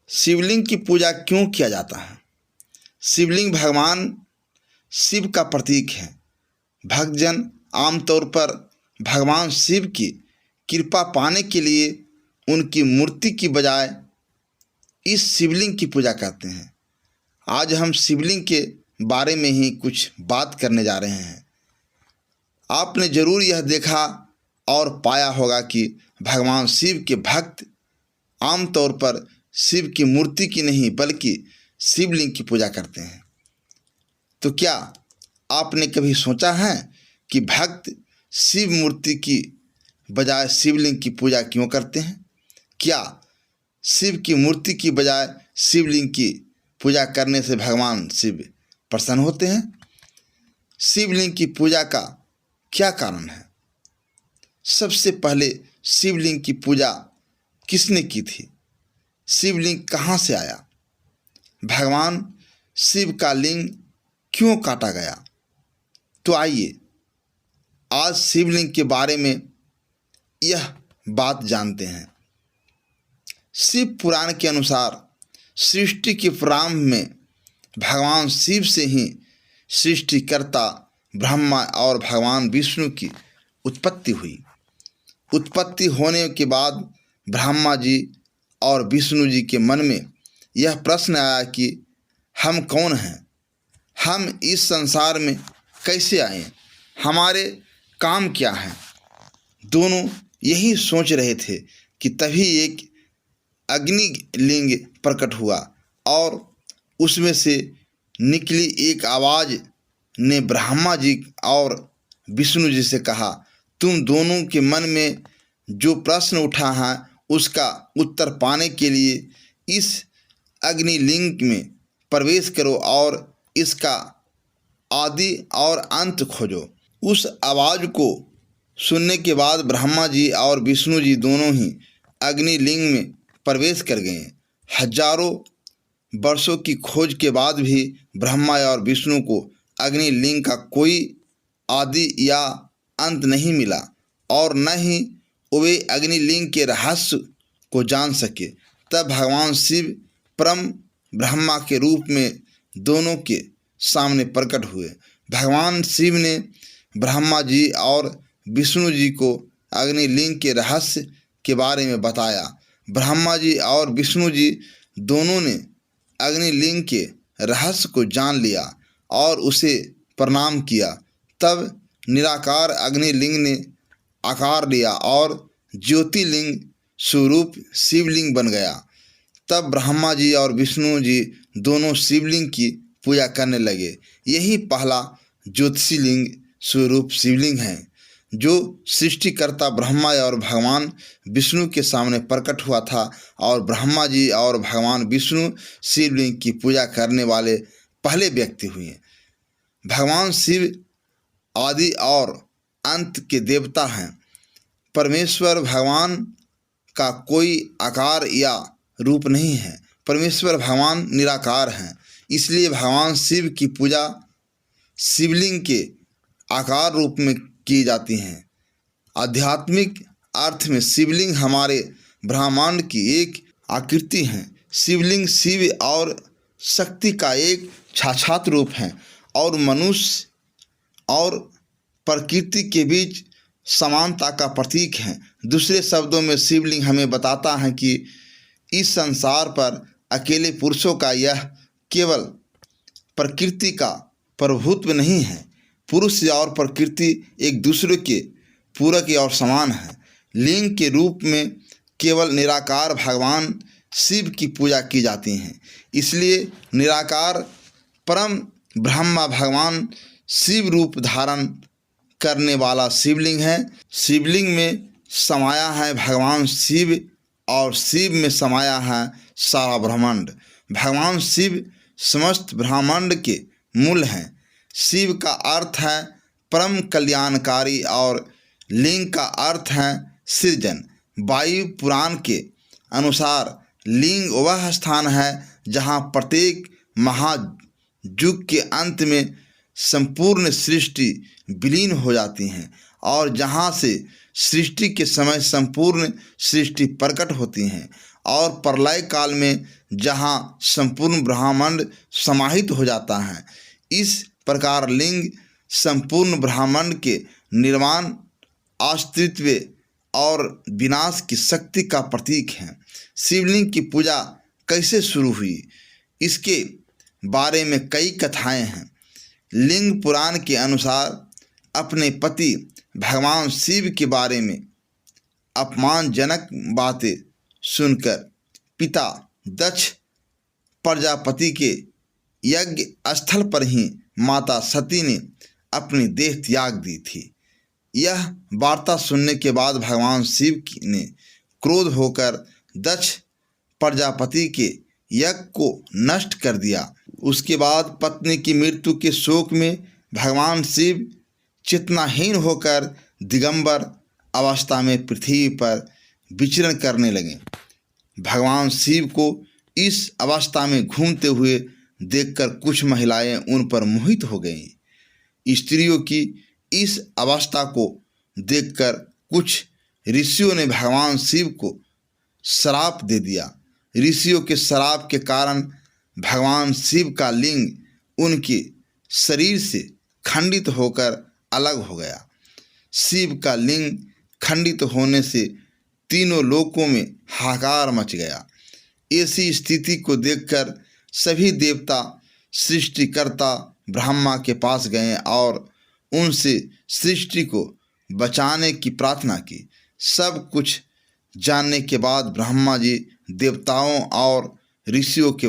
शिवलिंग की पूजा क्यों किया जाता है? शिवलिंग भगवान शिव का प्रतीक है। भक्तजन आमतौर पर भगवान शिव की कृपा पाने के लिए उनकी मूर्ति की बजाय इस शिवलिंग की पूजा करते हैं। आज हम शिवलिंग के बारे में ही कुछ बात करने जा रहे हैं। आपने जरूर यह देखा और पाया होगा कि भगवान शिव के भक्त आमतौर पर शिव की मूर्ति की नहीं बल्कि शिवलिंग की पूजा करते हैं। तो क्या आपने कभी सोचा है कि भक्त शिव मूर्ति की बजाय शिवलिंग की पूजा क्यों करते हैं? क्या शिव की मूर्ति की बजाय शिवलिंग की पूजा करने से भगवान शिव प्रसन्न होते हैं? शिवलिंग की पूजा का क्या कारण है? सबसे पहले शिवलिंग की पूजा किसने की थी? शिवलिंग कहाँ से आया? भगवान शिव का लिंग क्यों काटा गया? तो आइए आज शिवलिंग के बारे में यह बात जानते हैं। शिव पुराण के अनुसार सृष्टि के प्रारंभ में भगवान शिव से ही सृष्टिकर्ता ब्रह्मा और भगवान विष्णु की उत्पत्ति हुई। उत्पत्ति होने के बाद ब्रह्मा जी और विष्णु जी के मन में यह प्रश्न आया कि हम कौन हैं? हम इस संसार में कैसे आए? हमारे काम क्या हैं? दोनों यही सोच रहे थे कि तभी एक अग्निलिंग प्रकट हुआ और उसमें से निकली एक आवाज़ ने ब्रह्मा जी और विष्णु जी से कहा, तुम दोनों के मन में जो प्रश्न उठा है उसका उत्तर पाने के लिए इस अग्निलिंग में प्रवेश करो और इसका आदि और अंत खोजो। उस आवाज़ को सुनने के बाद ब्रह्मा जी और विष्णु जी दोनों ही अग्निलिंग में प्रवेश कर गए। हजारों वर्षों की खोज के बाद भी ब्रह्मा और विष्णु को अग्निलिंग का कोई आदि या अंत नहीं मिला और न ही वे अग्निलिंग के रहस्य को जान सके। तब भगवान शिव परम ब्रह्मा के रूप में दोनों के सामने प्रकट हुए। भगवान शिव ने ब्रह्मा जी और विष्णु जी को अग्निलिंग के रहस्य के बारे में बताया। ब्रह्मा जी और विष्णु जी दोनों ने अग्निलिंग के रहस्य को जान लिया और उसे प्रणाम किया। तब निराकार अग्निलिंग ने आकार लिया और ज्योतिर्लिंग स्वरूप शिवलिंग बन गया। तब ब्रह्मा जी और विष्णु जी दोनों शिवलिंग की पूजा करने लगे। यही पहला ज्योतिर्लिंग स्वरूप शिवलिंग है जो सृष्टिकर्ता ब्रह्मा और भगवान विष्णु के सामने प्रकट हुआ था और ब्रह्मा जी और भगवान विष्णु शिवलिंग की पूजा करने वाले पहले व्यक्ति हुए। भगवान शिव आदि और अंत के देवता हैं। परमेश्वर भगवान का कोई आकार या रूप नहीं है। परमेश्वर भगवान निराकार हैं। इसलिए भगवान शिव की पूजा शिवलिंग के आकार रूप में की जाती हैं। आध्यात्मिक अर्थ में शिवलिंग हमारे ब्रह्मांड की एक आकृति है। शिवलिंग शिव और शक्ति का एक साक्षात रूप है और मनुष्य और प्रकृति के बीच समानता का प्रतीक है। दूसरे शब्दों में शिवलिंग हमें बताता है कि इस संसार पर अकेले पुरुषों का यह केवल प्रकृति का प्रभुत्व नहीं है। पुरुष और प्रकृति एक दूसरे के पूरक और समान है। लिंग के रूप में केवल निराकार भगवान शिव की पूजा की जाती है। इसलिए निराकार परम ब्रह्मा भगवान शिव रूप धारण करने वाला शिवलिंग है। शिवलिंग में समाया है भगवान शिव और शिव में समाया है सारा ब्रह्मांड। भगवान शिव समस्त ब्रह्मांड के मूल हैं। शिव का अर्थ है परम कल्याणकारी और लिंग का अर्थ है सृजन। वायु पुराण के अनुसार लिंग वह स्थान है जहाँ प्रत्येक महायुग के अंत में संपूर्ण सृष्टि विलीन हो जाती हैं और जहाँ से सृष्टि के समय संपूर्ण सृष्टि प्रकट होती हैं और प्रलय काल में जहाँ संपूर्ण ब्रह्मांड समाहित हो जाता है। इस प्रकार लिंग संपूर्ण ब्रह्मांड के निर्माण, अस्तित्व और विनाश की शक्ति का प्रतीक है। शिवलिंग की पूजा कैसे शुरू हुई, इसके बारे में कई कथाएं हैं। लिंग पुराण के अनुसार अपने पति भगवान शिव के बारे में अपमानजनक बातें सुनकर पिता दक्ष प्रजापति के यज्ञ स्थल पर ही माता सती ने अपनी देह त्याग दी थी। यह वार्ता सुनने के बाद भगवान शिव ने क्रोध होकर दक्ष प्रजापति के यज्ञ को नष्ट कर दिया। उसके बाद पत्नी की मृत्यु के शोक में भगवान शिव चेतनाहीन होकर दिगंबर अवस्था में पृथ्वी पर विचरण करने लगे। भगवान शिव को इस अवस्था में घूमते हुए देखकर कुछ महिलाएं उन पर मोहित हो गईं। स्त्रियों की इस अवस्था को देखकर कुछ ऋषियों ने भगवान शिव को श्राप दे दिया। ऋषियों के श्राप के कारण भगवान शिव का लिंग उनके शरीर से खंडित होकर अलग हो गया। शिव का लिंग खंडित होने से तीनों लोकों में हाहाकार मच गया। ऐसी स्थिति को देखकर सभी देवता सृष्टिकर्ता ब्रह्मा के पास गए और उनसे सृष्टि को बचाने की प्रार्थना की। सब कुछ जानने के बाद ब्रह्मा जी देवताओं और ऋषियों के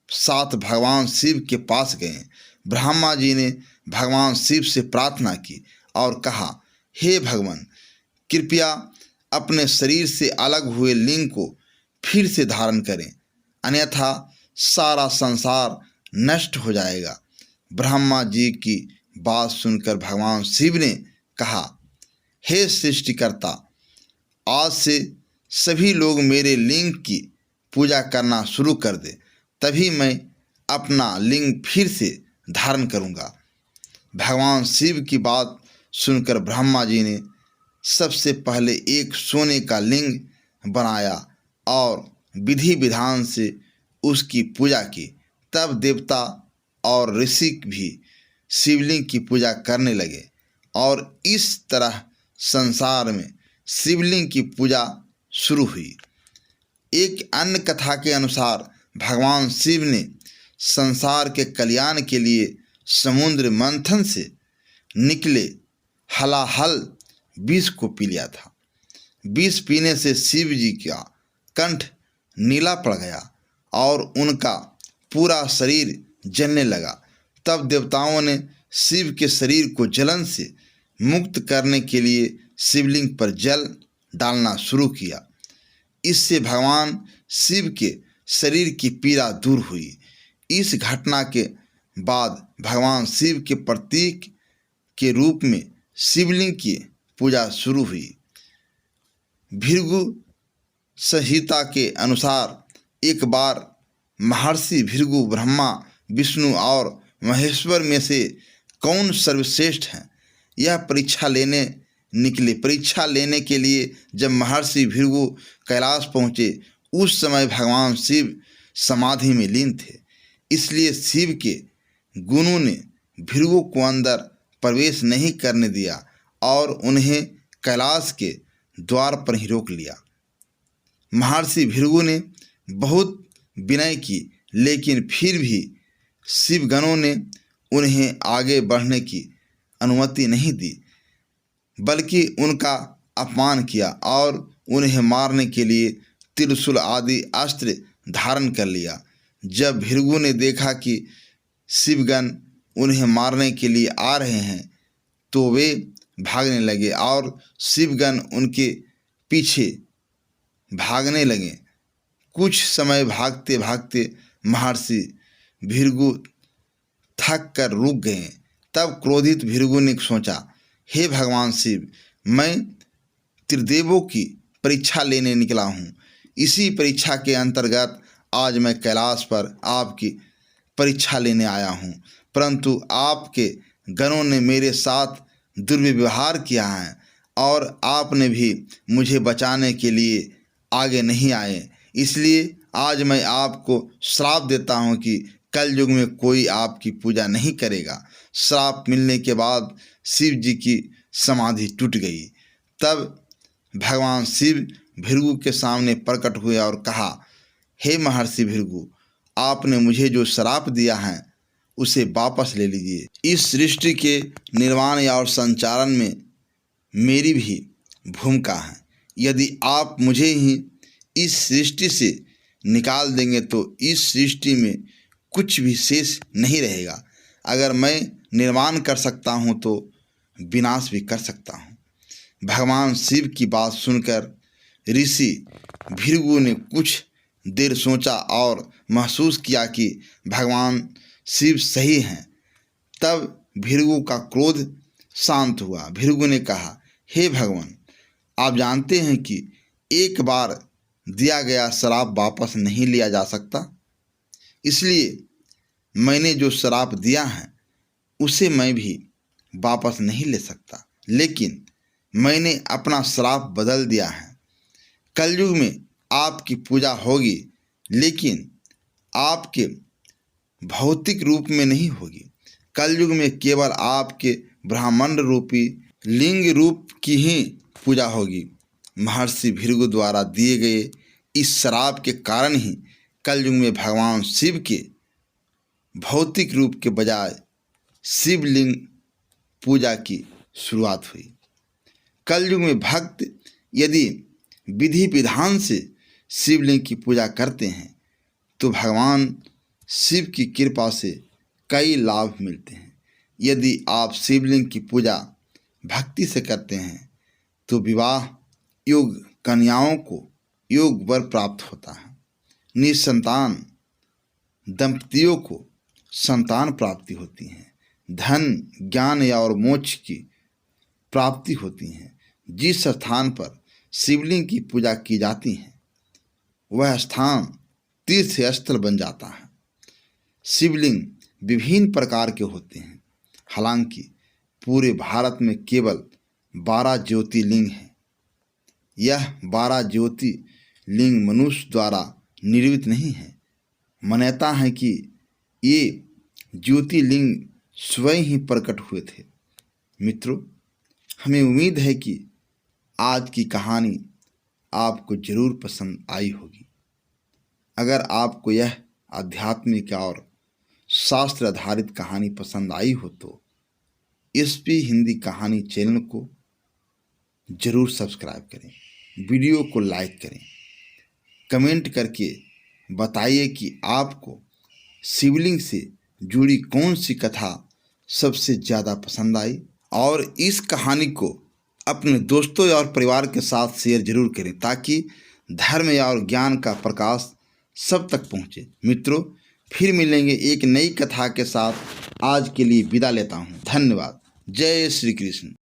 साथ भगवान शिव के पास गए। ब्रह्मा जी ने भगवान शिव से प्रार्थना की और कहा, हे भगवान, कृपया अपने शरीर से अलग हुए लिंग को फिर से धारण करें, अन्यथा सारा संसार नष्ट हो जाएगा। ब्रह्मा जी की बात सुनकर भगवान शिव ने कहा, हे सृष्टिकर्ता, आज से सभी लोग मेरे लिंग की पूजा करना शुरू कर दे, तभी मैं अपना लिंग फिर से धारण करूँगा। भगवान शिव की बात सुनकर ब्रह्मा जी ने सबसे पहले एक सोने का लिंग बनाया और विधि विधान से उसकी पूजा की। तब देवता और ऋषि भी शिवलिंग की पूजा करने लगे और इस तरह संसार में शिवलिंग की पूजा शुरू हुई। एक अन्य कथा के अनुसार भगवान शिव ने संसार के कल्याण के लिए समुद्र मंथन से निकले हलाहल विष को पी लिया था। विष पीने से शिव जी का कंठ नीला पड़ गया और उनका पूरा शरीर जलने लगा। तब देवताओं ने शिव के शरीर को जलन से मुक्त करने के लिए शिवलिंग पर जल डालना शुरू किया। इससे भगवान शिव के शरीर की पीड़ा दूर हुई। इस घटना के बाद भगवान शिव के प्रतीक के रूप में शिवलिंग की पूजा शुरू हुई। भृगु संहिता के अनुसार एक बार महर्षि भृगु ब्रह्मा, विष्णु और महेश्वर में से कौन सर्वश्रेष्ठ हैं, यह परीक्षा लेने निकले। परीक्षा लेने के लिए जब महर्षि भृगु कैलाश पहुँचे, उस समय भगवान शिव समाधि में लीन थे। इसलिए शिव के गुणों ने भृगु को अंदर प्रवेश नहीं करने दिया और उन्हें कैलाश के द्वार पर ही रोक लिया। महर्षि भृगु ने बहुत विनय की, लेकिन फिर भी शिवगणों ने उन्हें आगे बढ़ने की अनुमति नहीं दी, बल्कि उनका अपमान किया और उन्हें मारने के लिए त्रिशूल आदि अस्त्र धारण कर लिया। जब भृगु ने देखा कि शिवगण उन्हें मारने के लिए आ रहे हैं, तो वे भागने लगे और शिवगण उनके पीछे भागने लगे। कुछ समय भागते भागते महर्षि भृगु थक कर रुक गए। तब क्रोधित भृगु ने सोचा, हे भगवान शिव, मैं त्रिदेवों की परीक्षा लेने निकला हूँ। इसी परीक्षा के अंतर्गत आज मैं कैलाश पर आपकी परीक्षा लेने आया हूँ, परंतु आपके गणों ने मेरे साथ दुर्व्यवहार किया है और आपने भी मुझे बचाने के लिए आगे नहीं आए। इसलिए आज मैं आपको श्राप देता हूँ कि कल युग में कोई आपकी पूजा नहीं करेगा। श्राप मिलने के बाद शिव जी की समाधि टूट गई। तब भगवान शिव भृगु के सामने प्रकट हुए और कहा, हे महर्षि भृगु, आपने मुझे जो श्राप दिया है उसे वापस ले लीजिए। इस सृष्टि के निर्माण और संचालन में मेरी भी भूमिका है। यदि आप मुझे ही इस सृष्टि से निकाल देंगे तो इस सृष्टि में कुछ भी शेष नहीं रहेगा। अगर मैं निर्माण कर सकता हूँ तो विनाश भी कर सकता हूँ। भगवान शिव की बात सुनकर ऋषि भृगु ने कुछ देर सोचा और महसूस किया कि भगवान शिव सही हैं। तब भृगु का क्रोध शांत हुआ। भृगु ने कहा, हे भगवान, आप जानते हैं कि एक बार दिया गया श्राप वापस नहीं लिया जा सकता, इसलिए मैंने जो श्राप दिया है उसे मैं भी वापस नहीं ले सकता। लेकिन मैंने अपना श्राप बदल दिया है। कलयुग में आपकी पूजा होगी, लेकिन आपके भौतिक रूप में नहीं होगी। कलयुग में केवल आपके ब्रह्मांड रूपी लिंग रूप की ही पूजा होगी। महर्षि भृगु द्वारा दिए गए इस श्राप के कारण ही कलयुग में भगवान शिव के भौतिक रूप के बजाय शिवलिंग पूजा की शुरुआत हुई। कलयुग में भक्त यदि विधि विधान से शिवलिंग की पूजा करते हैं तो भगवान शिव की कृपा से कई लाभ मिलते हैं। यदि आप शिवलिंग की पूजा भक्ति से करते हैं तो विवाह योग कन्याओं को योग वर प्राप्त होता है। निसंतान दंपतियों को संतान प्राप्ति होती है। धन ज्ञान या और मोक्ष की प्राप्ति होती है। जिस स्थान पर शिवलिंग की पूजा की जाती है वह स्थान तीर्थ स्थल बन जाता है। शिवलिंग विभिन्न प्रकार के होते हैं। हालांकि पूरे भारत में केवल 12 ज्योतिर्लिंग हैं। यह 12 ज्योतिर्लिंग मनुष्य द्वारा निर्मित नहीं है। मान्यता है कि ये ज्योतिर्लिंग स्वयं ही प्रकट हुए थे। मित्रों, हमें उम्मीद है कि आज की कहानी आपको जरूर पसंद आई होगी। अगर आपको यह आध्यात्मिक और शास्त्र आधारित कहानी पसंद आई हो तो एसपी हिंदी कहानी चैनल को जरूर सब्सक्राइब करें, वीडियो को लाइक करें, कमेंट करके बताइए कि आपको शिवलिंग से जुड़ी कौन सी कथा सबसे ज़्यादा पसंद आई। और इस कहानी को अपने दोस्तों और परिवार के साथ शेयर जरूर करें ताकि धर्म और ज्ञान का प्रकाश सब तक पहुँचे। मित्रों, फिर मिलेंगे एक नई कथा के साथ। आज के लिए विदा लेता हूँ। धन्यवाद। जय श्री कृष्ण।